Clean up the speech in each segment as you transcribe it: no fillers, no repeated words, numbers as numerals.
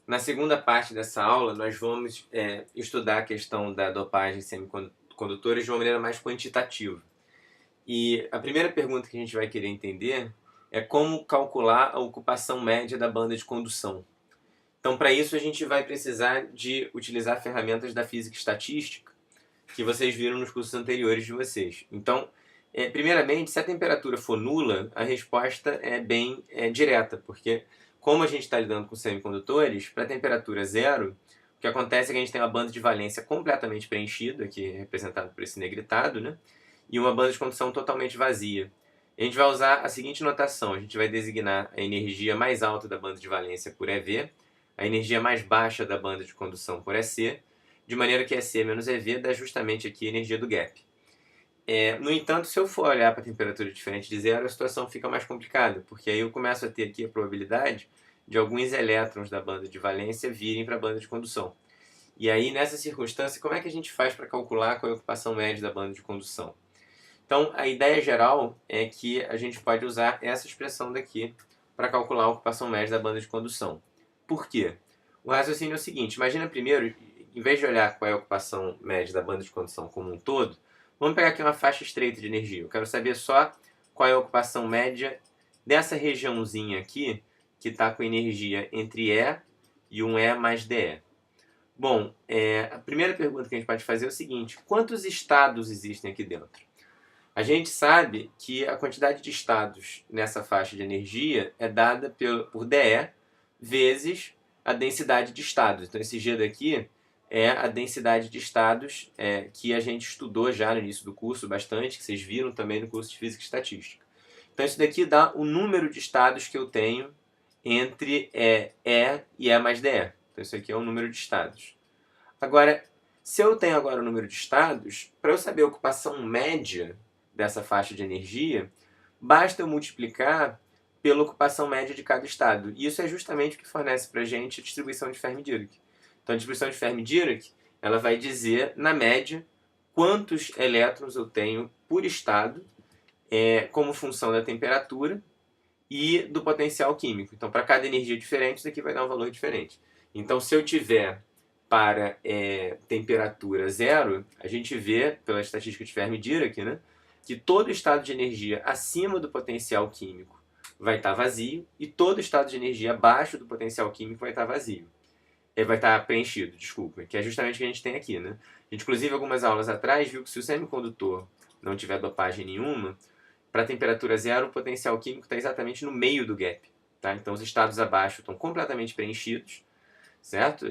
Na segunda parte dessa aula, nós vamos estudar a questão da dopagem semicondutores de uma maneira mais quantitativa. E a primeira pergunta que a gente vai querer entender é como calcular a ocupação média da banda de condução. Então, para isso, a gente vai precisar de utilizar ferramentas da física estatística que vocês viram nos cursos anteriores de vocês. Então, primeiramente, se a temperatura for nula, a resposta é bem direta, porque como a gente está lidando com semicondutores, para a temperatura zero, o que acontece é que a gente tem uma banda de valência completamente preenchida, aqui representado por esse negritado, né? E uma banda de condução totalmente vazia. A gente vai usar a seguinte notação: a gente vai designar a energia mais alta da banda de valência por EV, a energia mais baixa da banda de condução por EC, de maneira que EC menos EV dá justamente aqui a energia do gap. No entanto, se eu for olhar para a temperatura diferente de zero, a situação fica mais complicada, porque aí eu começo a ter aqui a probabilidade de alguns elétrons da banda de valência virem para a banda de condução. E aí, nessa circunstância, como é que a gente faz para calcular qual é a ocupação média da banda de condução? Então, a ideia geral é que a gente pode usar essa expressão daqui para calcular a ocupação média da banda de condução. Por quê? O raciocínio é o seguinte: imagina primeiro, em vez de olhar qual é a ocupação média da banda de condução como um todo, vamos pegar aqui uma faixa estreita de energia. Eu quero saber só qual é a ocupação média dessa regiãozinha aqui, que está com energia entre E e um E mais DE. Bom, a primeira pergunta que a gente pode fazer é o seguinte: quantos estados existem aqui dentro? A gente sabe que a quantidade de estados nessa faixa de energia é dada por DE vezes a densidade de estados. Então, esse G daqui é a densidade de estados que a gente estudou já no início do curso bastante, que vocês viram também no curso de Física e Estatística. Então, isso daqui dá o número de estados que eu tenho entre E e E mais DE. Então, isso aqui é o número de estados. Agora, se eu tenho agora o número de estados, para eu saber a ocupação média dessa faixa de energia, basta eu multiplicar pela ocupação média de cada estado. E isso é justamente o que fornece para a gente a distribuição de Fermi-Dirac. Então, a distribuição de Fermi-Dirac ela vai dizer, na média, quantos elétrons eu tenho por estado, como função da temperatura e do potencial químico. Então, para cada energia diferente, isso aqui vai dar um valor diferente. Então, se eu tiver para temperatura zero, a gente vê, pela estatística de Fermi-Dirac, né, que todo estado de energia acima do potencial químico vai estar vazio e todo estado de energia abaixo do potencial químico vai estar vazio. Vai estar preenchido, desculpa, que é justamente o que a gente tem aqui, né? A gente, inclusive, algumas aulas atrás, viu que se o semicondutor não tiver dopagem nenhuma, para temperatura zero, o potencial químico está exatamente no meio do gap. Tá? Então, os estados abaixo estão completamente preenchidos, certo?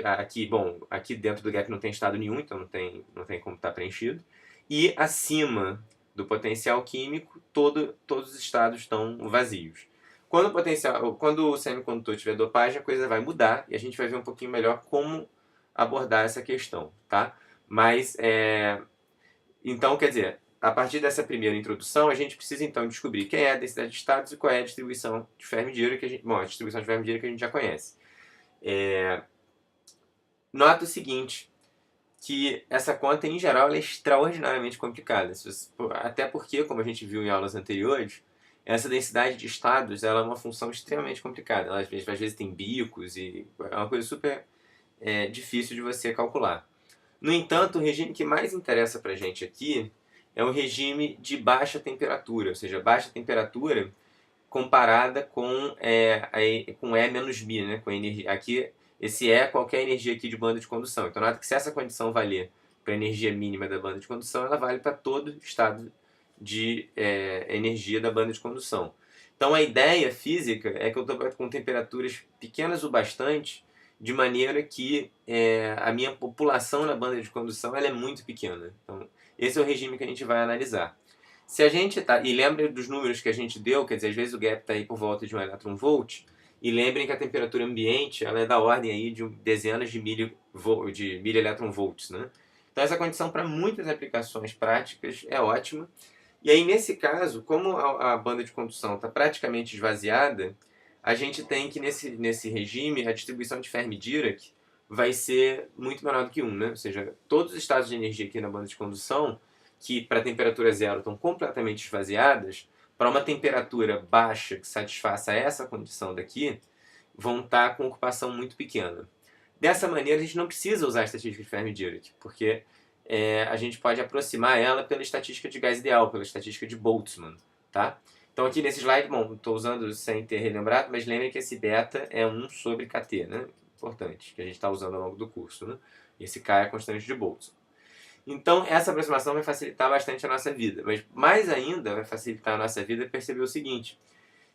Aqui dentro do gap não tem estado nenhum, então não tem como estar preenchido. E acima do potencial químico, todos os estados estão vazios. Quando o semicondutor tiver dopagem, a coisa vai mudar e a gente vai ver um pouquinho melhor como abordar essa questão, tá? Mas, então, quer dizer, a partir dessa primeira introdução, a gente precisa então descobrir quem é a densidade de estados e qual é a distribuição de Fermi-Dirac, a distribuição de Fermi-Dirac que a gente já conhece. Nota o seguinte, que essa conta, em geral, é extraordinariamente complicada. Até porque, como a gente viu em aulas anteriores, essa densidade de estados ela é uma função extremamente complicada. Ela, às vezes tem bicos e é uma coisa super difícil de você calcular. No entanto, o regime que mais interessa para a gente aqui é o regime de baixa temperatura, ou seja, baixa temperatura comparada com E menos μ, né? Com a energia. Aqui, esse é qualquer energia aqui de banda de condução. Então, nota que se essa condição valer para a energia mínima da banda de condução, ela vale para todo estado de energia da banda de condução. Então, a ideia física é que eu estou com temperaturas pequenas o bastante, de maneira que a minha população na banda de condução ela é muito pequena. Então, esse é o regime que a gente vai analisar. Se a gente e lembre dos números que a gente deu, quer dizer, às vezes o gap está aí por volta de 1 elétron-volt, e lembrem que a temperatura ambiente ela é da ordem aí de dezenas de milieletron-volts, né? Então essa condição para muitas aplicações práticas é ótima. E aí nesse caso, como a banda de condução está praticamente esvaziada, a gente tem que nesse regime a distribuição de Fermi-Dirac vai ser muito menor do que 1, né? Ou seja, todos os estados de energia aqui na banda de condução que para temperatura zero estão completamente esvaziadas, para uma temperatura baixa que satisfaça essa condição daqui, vão estar com ocupação muito pequena. Dessa maneira, a gente não precisa usar a estatística de Fermi-Dirac, porque a gente pode aproximar ela pela estatística de gás ideal, pela estatística de Boltzmann, tá? Então aqui nesse slide, bom, estou usando sem ter relembrado, mas lembrem que esse beta é 1 sobre kT, né? Importante, que a gente está usando ao longo do curso, né? Esse K é a constante de Boltzmann. Então essa aproximação vai facilitar bastante a nossa vida, mas mais ainda vai facilitar a nossa vida perceber o seguinte: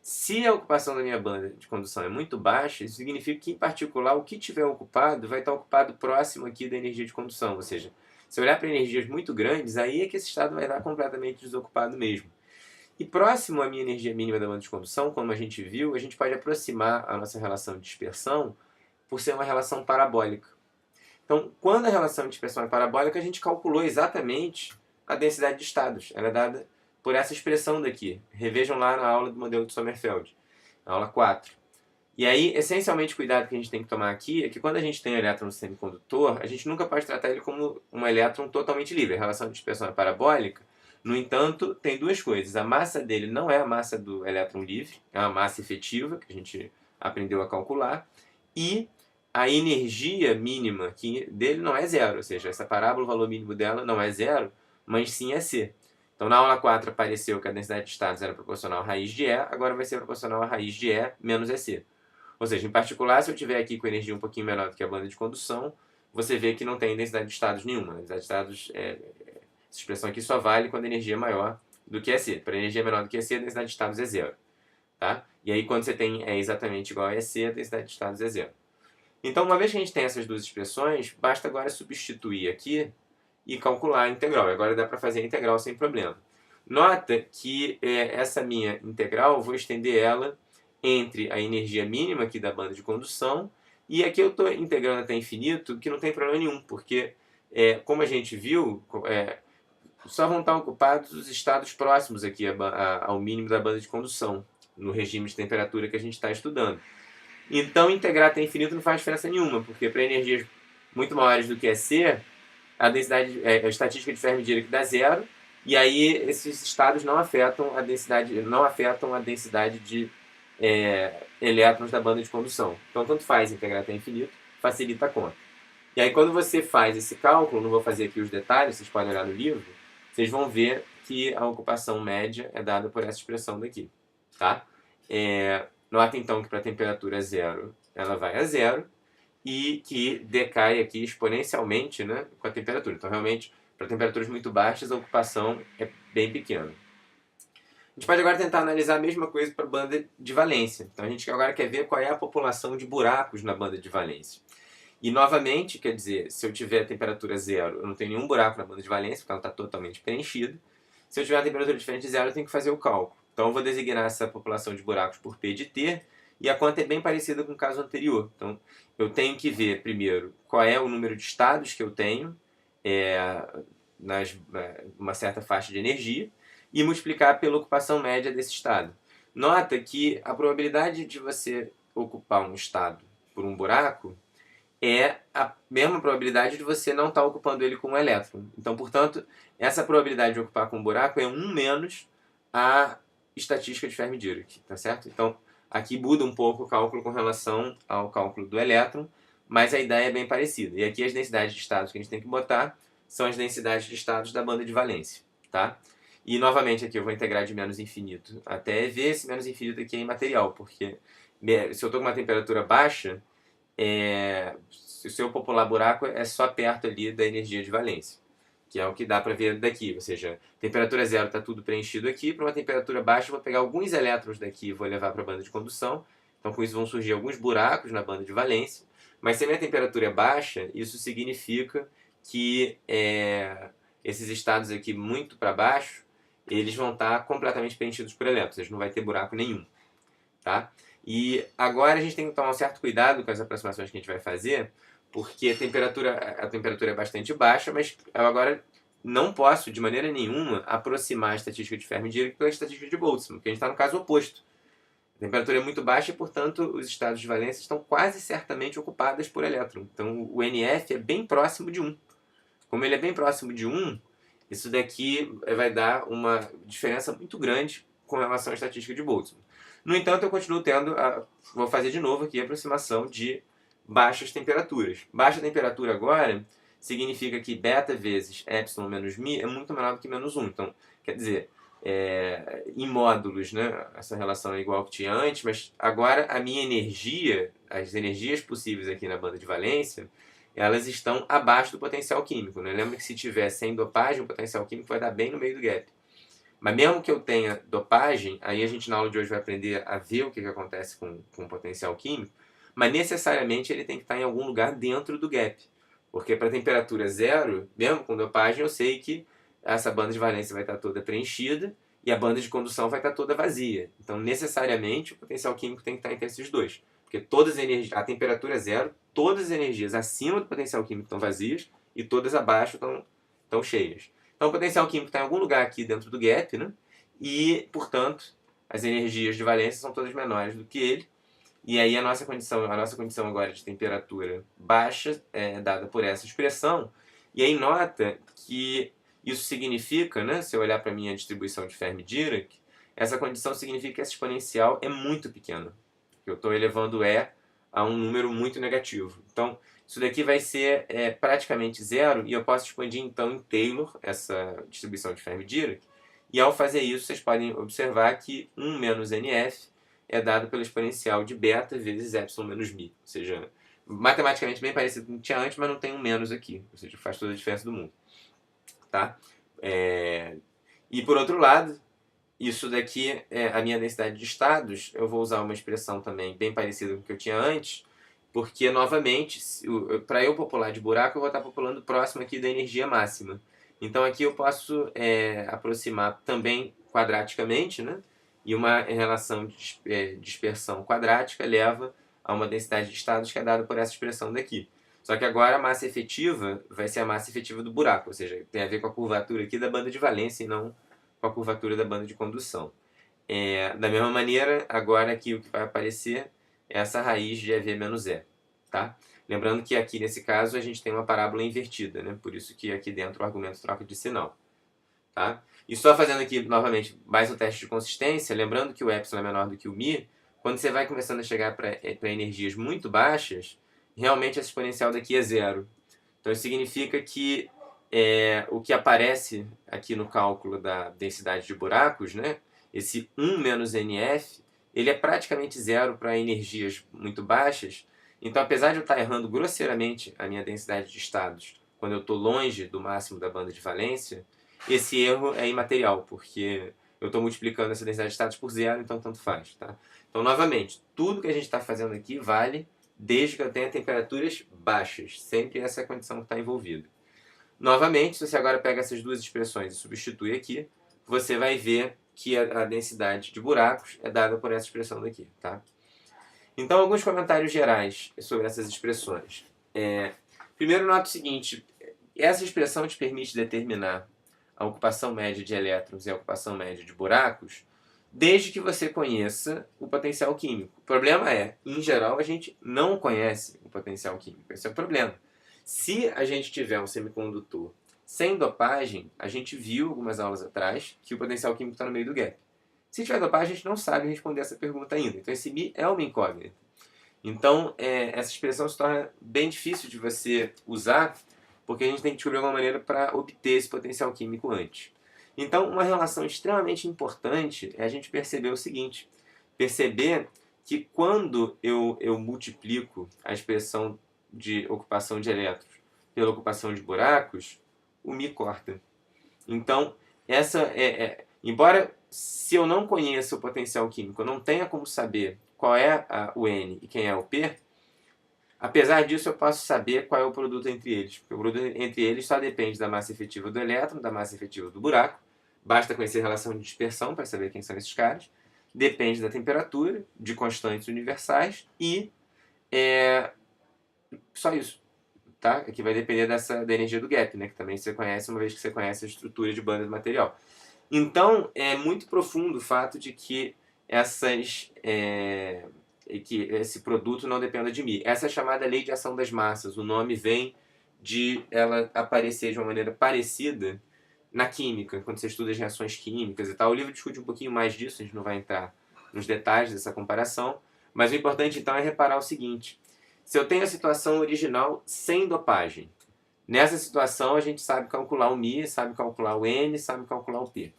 se a ocupação da minha banda de condução é muito baixa, isso significa que, em particular, o que tiver ocupado vai estar ocupado próximo aqui da energia de condução, ou seja, se eu olhar para energias muito grandes, aí é que esse estado vai estar completamente desocupado mesmo. E próximo à minha energia mínima da banda de condução, como a gente viu, a gente pode aproximar a nossa relação de dispersão por ser uma relação parabólica. Então, quando a relação de dispersão é parabólica, a gente calculou exatamente a densidade de estados. Ela é dada por essa expressão daqui. Revejam lá na aula do modelo de Sommerfeld, na aula 4. E aí, essencialmente, o cuidado que a gente tem que tomar aqui é que quando a gente tem um elétron no semicondutor, a gente nunca pode tratar ele como um elétron totalmente livre. A relação de dispersão é parabólica. No entanto, tem duas coisas. A massa dele não é a massa do elétron livre, é uma massa efetiva, que a gente aprendeu a calcular, e a energia mínima dele não é zero, ou seja, essa parábola, o valor mínimo dela não é zero, mas sim é C. Então, na aula 4 apareceu que a densidade de estados era proporcional à raiz de E, agora vai ser proporcional à raiz de E menos EC. Ou seja, em particular, se eu tiver aqui com energia um pouquinho menor do que a banda de condução, você vê que não tem densidade de estados nenhuma. A densidade de estados, essa expressão aqui só vale quando a energia é maior do que EC. Para energia menor do que EC, a densidade de estados é zero. Tá? E aí, quando você tem exatamente igual a EC, a densidade de estados é zero. Então, uma vez que a gente tem essas duas expressões, basta agora substituir aqui e calcular a integral. Agora dá para fazer a integral sem problema. Nota que essa minha integral, vou estender ela entre a energia mínima aqui da banda de condução e aqui eu estou integrando até infinito, que não tem problema nenhum, porque, como a gente viu, só vão estar ocupados os estados próximos aqui ao mínimo da banda de condução, no regime de temperatura que a gente está estudando. Então, integrar até infinito não faz diferença nenhuma, porque para energias muito maiores do que EC, a densidade, a estatística de Fermi-Dirac dá zero, e aí esses estados não afetam a densidade de elétrons da banda de condução. Então, tanto faz integrar até infinito, facilita a conta. E aí, quando você faz esse cálculo, não vou fazer aqui os detalhes, vocês podem olhar no livro, vocês vão ver que a ocupação média é dada por essa expressão daqui. Tá? Nota então que para a temperatura zero, ela vai a zero, e que decai aqui exponencialmente, né, com a temperatura. Então, realmente, para temperaturas muito baixas, a ocupação é bem pequena. A gente pode agora tentar analisar a mesma coisa para a banda de valência. Então, a gente agora quer ver qual é a população de buracos na banda de valência. E, novamente, quer dizer, se eu tiver temperatura zero, eu não tenho nenhum buraco na banda de valência, porque ela está totalmente preenchida. Se eu tiver a temperatura diferente de zero, eu tenho que fazer o cálculo. Então, eu vou designar essa população de buracos por P de T, e a conta é bem parecida com o caso anterior. Então, eu tenho que ver, primeiro, qual é o número de estados que eu tenho uma certa faixa de energia e multiplicar pela ocupação média desse estado. Nota que a probabilidade de você ocupar um estado por um buraco é a mesma probabilidade de você não estar ocupando ele com um elétron. Então, portanto, essa probabilidade de ocupar com um buraco é 1 menos a estatística de Fermi-Dirac, tá certo? Então, aqui muda um pouco o cálculo com relação ao cálculo do elétron, mas a ideia é bem parecida. E aqui as densidades de estados que a gente tem que botar são as densidades de estados da banda de valência, tá? E, novamente, aqui eu vou integrar de menos infinito até EV. Esse menos infinito aqui é imaterial, porque se eu estou com uma temperatura baixa, se o seu popular buraco é só perto ali da energia de valência, que é o que dá para ver daqui, ou seja, temperatura zero está tudo preenchido aqui, para uma temperatura baixa eu vou pegar alguns elétrons daqui e vou levar para a banda de condução, então com isso vão surgir alguns buracos na banda de valência, mas se a minha temperatura é baixa, isso significa que esses estados aqui muito para baixo, eles vão estar completamente preenchidos por elétrons, eles não vai ter buraco nenhum, tá? E agora a gente tem que tomar um certo cuidado com as aproximações que a gente vai fazer, porque a temperatura é bastante baixa, mas eu agora não posso, de maneira nenhuma, aproximar a estatística de Fermi-Dirac pela estatística de Boltzmann, porque a gente está no caso oposto. A temperatura é muito baixa e, portanto, os estados de valência estão quase certamente ocupados por elétron. Então, o NF é bem próximo de 1. Como ele é bem próximo de 1, isso daqui vai dar uma diferença muito grande com relação à estatística de Boltzmann. No entanto, eu continuo tendo, vou fazer de novo aqui a aproximação de baixas temperaturas. Baixa temperatura agora significa que beta vezes epsilon menos mi é muito menor do que menos 1. Então, quer dizer, em módulos, né, essa relação é igual que tinha antes, mas agora a minha energia, as energias possíveis aqui na banda de valência, elas estão abaixo do potencial químico. Né? Lembra que se tiver sem dopagem, o potencial químico vai dar bem no meio do gap. Mas mesmo que eu tenha dopagem, aí a gente na aula de hoje vai aprender a ver o que acontece com o potencial químico, mas necessariamente ele tem que estar em algum lugar dentro do gap. Porque para temperatura zero, mesmo com dopagem, eu sei que essa banda de valência vai estar toda preenchida e a banda de condução vai estar toda vazia. Então, necessariamente, o potencial químico tem que estar entre esses dois. Porque todas as energias, a temperatura zero, todas as energias acima do potencial químico estão vazias e todas abaixo estão cheias. Então, o potencial químico está em algum lugar aqui dentro do gap, né? E, portanto, as energias de valência são todas menores do que ele. E aí a nossa condição agora de temperatura baixa é dada por essa expressão. E aí nota que isso significa, né, se eu olhar para a minha distribuição de Fermi-Dirac, essa condição significa que essa exponencial é muito pequena. Que eu estou elevando E a um número muito negativo. Então, isso daqui vai ser praticamente zero e eu posso expandir então em Taylor essa distribuição de Fermi-Dirac. E ao fazer isso, vocês podem observar que 1 menos NF é dado pela exponencial de beta vezes epsilon menos mi. Ou seja, matematicamente bem parecido com o que tinha antes, mas não tem um menos aqui. Ou seja, faz toda a diferença do mundo. Tá? E por outro lado, isso daqui é a minha densidade de estados. Eu vou usar uma expressão também bem parecida com o que eu tinha antes, porque, novamente, para eu popular de buraco, eu vou estar populando próximo aqui da energia máxima. Então aqui eu posso aproximar também quadraticamente, né? E uma relação de dispersão quadrática leva a uma densidade de estados que é dada por essa expressão daqui. Só que agora a massa efetiva vai ser a massa efetiva do buraco, ou seja, tem a ver com a curvatura aqui da banda de valência e não com a curvatura da banda de condução. Da mesma maneira, agora aqui o que vai aparecer é essa raiz de EV menos E. Tá? Lembrando que aqui nesse caso a gente tem uma parábola invertida, né? Por isso que aqui dentro o argumento troca de sinal. Tá? E só fazendo aqui novamente mais um teste de consistência, lembrando que o epsilon é menor do que o mi, quando você vai começando a chegar para energias muito baixas, realmente essa exponencial daqui é zero. Então isso significa que o que aparece aqui no cálculo da densidade de buracos, né, esse 1 menos NF, ele é praticamente zero para energias muito baixas. Então, apesar de eu estar errando grosseiramente a minha densidade de estados quando eu estou longe do máximo da banda de valência, esse erro é imaterial, porque eu estou multiplicando essa densidade de estados por zero, então tanto faz. Tá? Então, novamente, tudo que a gente está fazendo aqui vale desde que eu tenha temperaturas baixas. Sempre essa é a condição que está envolvida. Novamente, se você agora pega essas duas expressões e substitui aqui, você vai ver que a densidade de buracos é dada por essa expressão daqui. Tá? Então, alguns comentários gerais sobre essas expressões. Primeiro, nota o seguinte: essa expressão te permite determinar a ocupação média de elétrons e a ocupação média de buracos, desde que você conheça o potencial químico. O problema é, em geral, a gente não conhece o potencial químico. Esse é o problema. Se a gente tiver um semicondutor sem dopagem, a gente viu algumas aulas atrás que o potencial químico está no meio do gap. Se tiver dopagem, a gente não sabe responder essa pergunta ainda. Então, esse mi é uma incógnita. Então, essa expressão se torna bem difícil de você usar, porque a gente tem que descobrir alguma maneira para obter esse potencial químico antes. Então, uma relação extremamente importante é a gente perceber o seguinte: perceber que quando eu multiplico a expressão de ocupação de elétrons pela ocupação de buracos, o mi corta. Então, embora se eu não conheça o potencial químico, eu não tenha como saber qual é o N e quem é o P, apesar disso eu posso saber qual é o produto entre eles. Porque o produto entre eles só depende da massa efetiva do elétron, da massa efetiva do buraco. Basta conhecer a relação de dispersão para saber quem são esses caras. Depende da temperatura, de constantes universais e só isso. Tá? Que vai depender da energia do gap, né? Que também você conhece, uma vez que você conhece a estrutura de banda do material. Então, é muito profundo o fato de que que esse produto não dependa de mim. Essa é a chamada lei de ação das massas. O nome vem de ela aparecer de uma maneira parecida na química, quando você estuda as reações químicas e tal. O livro discute um pouquinho mais disso, a gente não vai entrar nos detalhes dessa comparação, mas o importante então é reparar o seguinte: Se eu tenho a situação original sem dopagem, nessa situação a gente sabe calcular o μ, sabe calcular o n, sabe calcular o p.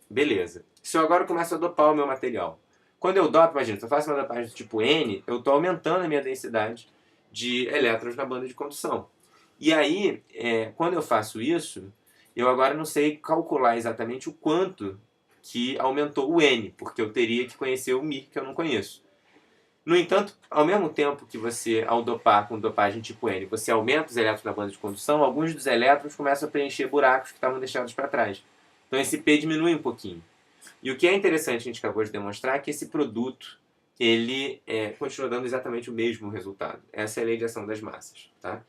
Beleza. Se eu agora começo a dopar o meu material, quando eu dopo, imagina, se eu faço uma dopagem do tipo N, eu estou aumentando a minha densidade de elétrons na banda de condução. E aí, quando eu faço isso, eu agora não sei calcular exatamente o quanto que aumentou o N, porque eu teria que conhecer o μ, que eu não conheço. No entanto, ao mesmo tempo que você, ao dopar com dopagem tipo N, você aumenta os elétrons na banda de condução, alguns dos elétrons começam a preencher buracos que estavam deixados para trás. Então esse P diminui um pouquinho. E o que é interessante, a gente acabou de demonstrar, é que esse produto ele continua dando exatamente o mesmo resultado. Essa é a lei de ação das massas. Tá?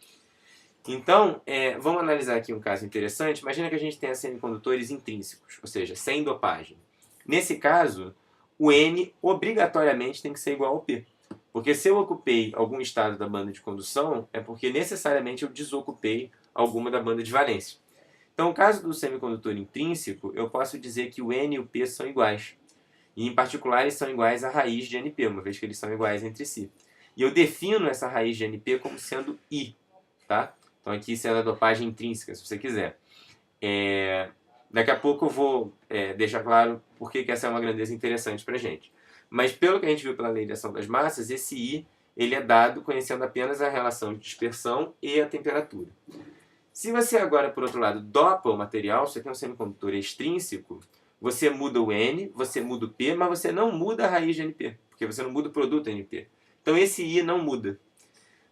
Então, vamos analisar aqui um caso interessante. Imagina que a gente tenha semicondutores intrínsecos, ou seja, sem dopagem. Nesse caso, o N obrigatoriamente tem que ser igual ao P. Porque se eu ocupei algum estado da banda de condução, é porque necessariamente eu desocupei alguma da banda de valência. Então, no caso do semicondutor intrínseco, eu posso dizer que o N e o P são iguais. E, em particular, eles são iguais à raiz de NP, uma vez que eles são iguais entre si. E eu defino essa raiz de NP como sendo I. Tá? Então, aqui isso é a dopagem intrínseca, se você quiser. Daqui a pouco eu vou deixar claro por que essa é uma grandeza interessante para a gente. Mas, pelo que a gente viu pela lei de ação das massas, esse I ele é dado conhecendo apenas a relação de dispersão e a temperatura. Se você agora, por outro lado, dopa o material, você tem um semicondutor extrínseco, você muda o N, você muda o P, mas você não muda a raiz de NP, porque você não muda o produto NP. Então esse I não muda.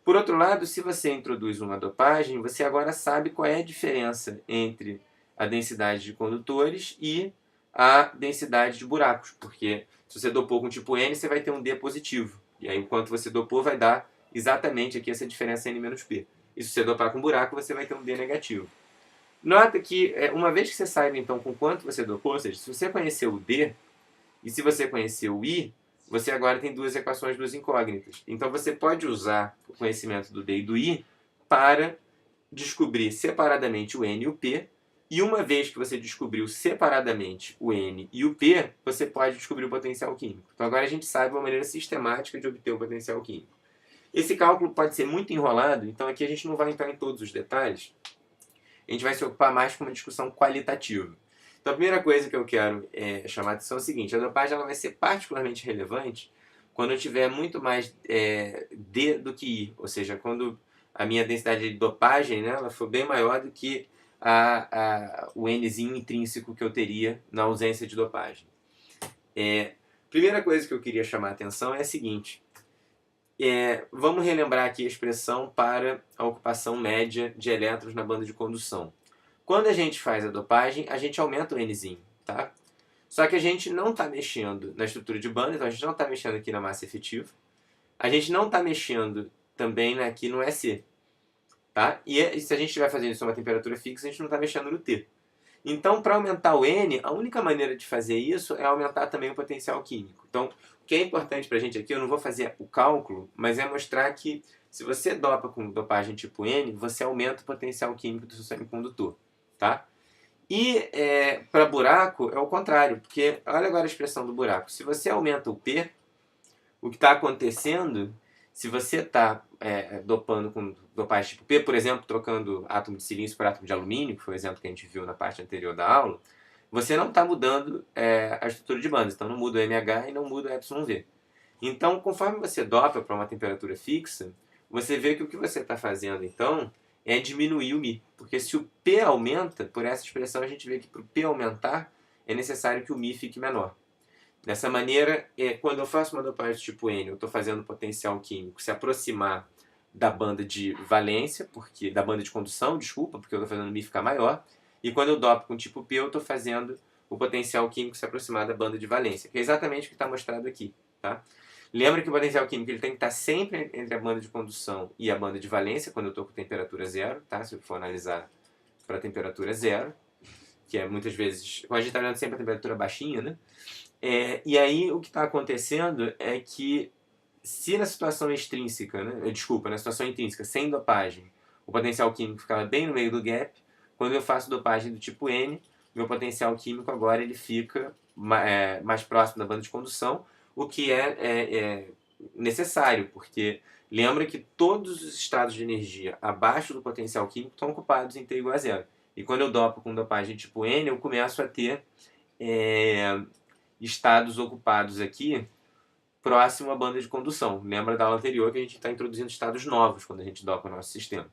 Por outro lado, se você introduz uma dopagem, você agora sabe qual é a diferença entre a densidade de condutores e a densidade de buracos, porque se você dopou com tipo N, você vai ter um D positivo. E aí, enquanto você dopou, vai dar exatamente aqui essa diferença N-P. E se você dopar com buraco, você vai ter um D negativo. Nota que, uma vez que você saiba então com quanto você dopou, ou seja, se você conhecer o D e se você conhecer o I, você agora tem duas equações, duas incógnitas. Então você pode usar o conhecimento do D e do I para descobrir separadamente o N e o P. E uma vez que você descobriu separadamente o N e o P, você pode descobrir o potencial químico. Então agora a gente sabe uma maneira sistemática de obter o potencial químico. Esse cálculo pode ser muito enrolado, então aqui a gente não vai entrar em todos os detalhes. A gente vai se ocupar mais com uma discussão qualitativa. Então a primeira coisa que eu quero chamar a atenção é o seguinte: a dopagem ela vai ser particularmente relevante quando eu tiver muito mais D do que I, ou seja, quando a minha densidade de dopagem, né, ela for bem maior do que o Nzinho intrínseco que eu teria na ausência de dopagem. Primeira coisa que eu queria chamar a atenção é a seguinte: vamos relembrar aqui a expressão para a ocupação média de elétrons na banda de condução. Quando a gente faz a dopagem, a gente aumenta o Nzinho, tá? Só que a gente não está mexendo na estrutura de banda, então a gente não está mexendo aqui na massa efetiva. A gente não está mexendo também aqui no EC, tá? E se a gente estiver fazendo isso a uma temperatura fixa, a gente não está mexendo no T. Então, para aumentar o N, a única maneira de fazer isso é aumentar também o potencial químico. Então, o que é importante para a gente aqui, eu não vou fazer o cálculo, mas é mostrar que se você dopa com dopagem tipo N, você aumenta o potencial químico do seu semicondutor. Tá? E para buraco é o contrário, porque olha agora a expressão do buraco. Se você aumenta o P, o que está acontecendo, se você está dopando com dopagem tipo P, por exemplo, trocando átomo de silício por átomo de alumínio, que foi o exemplo que a gente viu na parte anterior da aula, você não está mudando a estrutura de bandas, então não muda o MH e não muda o εV. Então, conforme você dopa para uma temperatura fixa, você vê que o que você está fazendo, então, é diminuir o μ. Porque se o P aumenta, por essa expressão a gente vê que para o P aumentar, é necessário que o μ fique menor. Dessa maneira, quando eu faço uma dopagem tipo N, eu estou fazendo o potencial químico se aproximar da banda de valência, da banda de condução, desculpa, porque eu estou fazendo o μ ficar maior. E quando eu dopo com tipo P, eu estou fazendo o potencial químico se aproximar da banda de valência, que é exatamente o que está mostrado aqui. Tá? Lembra que o potencial químico ele tem que estar sempre entre a banda de condução e a banda de valência, quando eu estou com temperatura zero, tá? Se eu for analisar para temperatura zero, que é muitas vezes... A gente está olhando sempre a temperatura baixinha, né? E aí o que está acontecendo é que se na situação extrínseca, né? Desculpa, na situação intrínseca, sem dopagem, o potencial químico ficava bem no meio do gap, quando eu faço dopagem do tipo N, meu potencial químico agora ele fica mais próximo da banda de condução, o que necessário, porque lembra que todos os estados de energia abaixo do potencial químico estão ocupados em T igual a zero. E quando eu dopo com dopagem tipo N, eu começo a ter estados ocupados aqui próximo à banda de condução. Lembra da aula anterior que a gente está introduzindo estados novos quando a gente dopa o nosso sistema.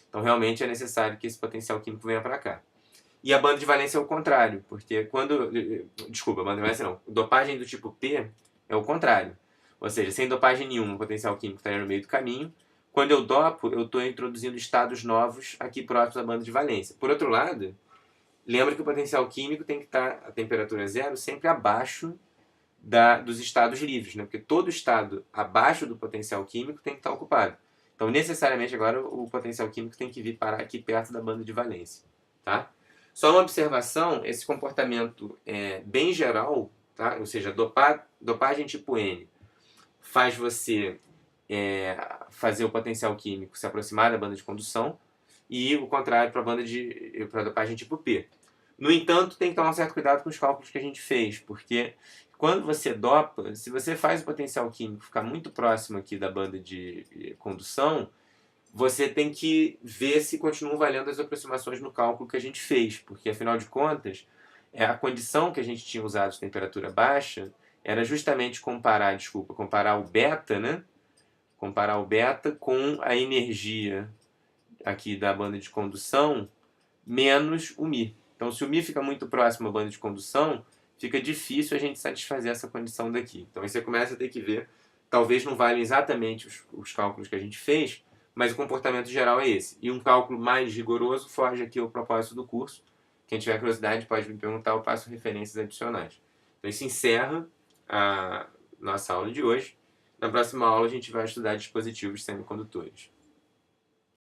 Então, realmente é necessário que esse potencial químico venha para cá. E a banda de valência é o contrário, porque quando... Desculpa, a banda de valência não. Dopagem do tipo P é o contrário. Ou seja, sem dopagem nenhuma, o potencial químico estaria no meio do caminho. Quando eu dopo, eu estou introduzindo estados novos aqui próximos da banda de valência. Por outro lado, lembra que o potencial químico tem que estar a temperatura zero sempre abaixo dos estados livres, né? Porque todo estado abaixo do potencial químico tem que estar ocupado. Então, necessariamente, agora o potencial químico tem que vir parar aqui perto da banda de valência. Tá? Só uma observação, esse comportamento é bem geral, tá? Ou seja, dopagem tipo N faz você fazer o potencial químico se aproximar da banda de condução e o contrário para a dopagem tipo P. No entanto, tem que tomar um certo cuidado com os cálculos que a gente fez, porque quando você dopa, se você faz o potencial químico ficar muito próximo aqui da banda de condução, você tem que ver se continuam valendo as aproximações no cálculo que a gente fez, porque afinal de contas, a condição que a gente tinha usado de temperatura baixa era justamente comparar o beta, né? Comparar o beta com a energia aqui da banda de condução menos o Mi. Então, se o Mi fica muito próximo à banda de condução, fica difícil a gente satisfazer essa condição daqui. Então, aí você começa a ter que ver, talvez não valham exatamente os cálculos que a gente fez, mas o comportamento geral é esse. E um cálculo mais rigoroso foge aqui ao propósito do curso. Quem tiver curiosidade pode me perguntar, eu passo referências adicionais. Então, isso encerra a nossa aula de hoje. Na próxima aula, a gente vai estudar dispositivos semicondutores.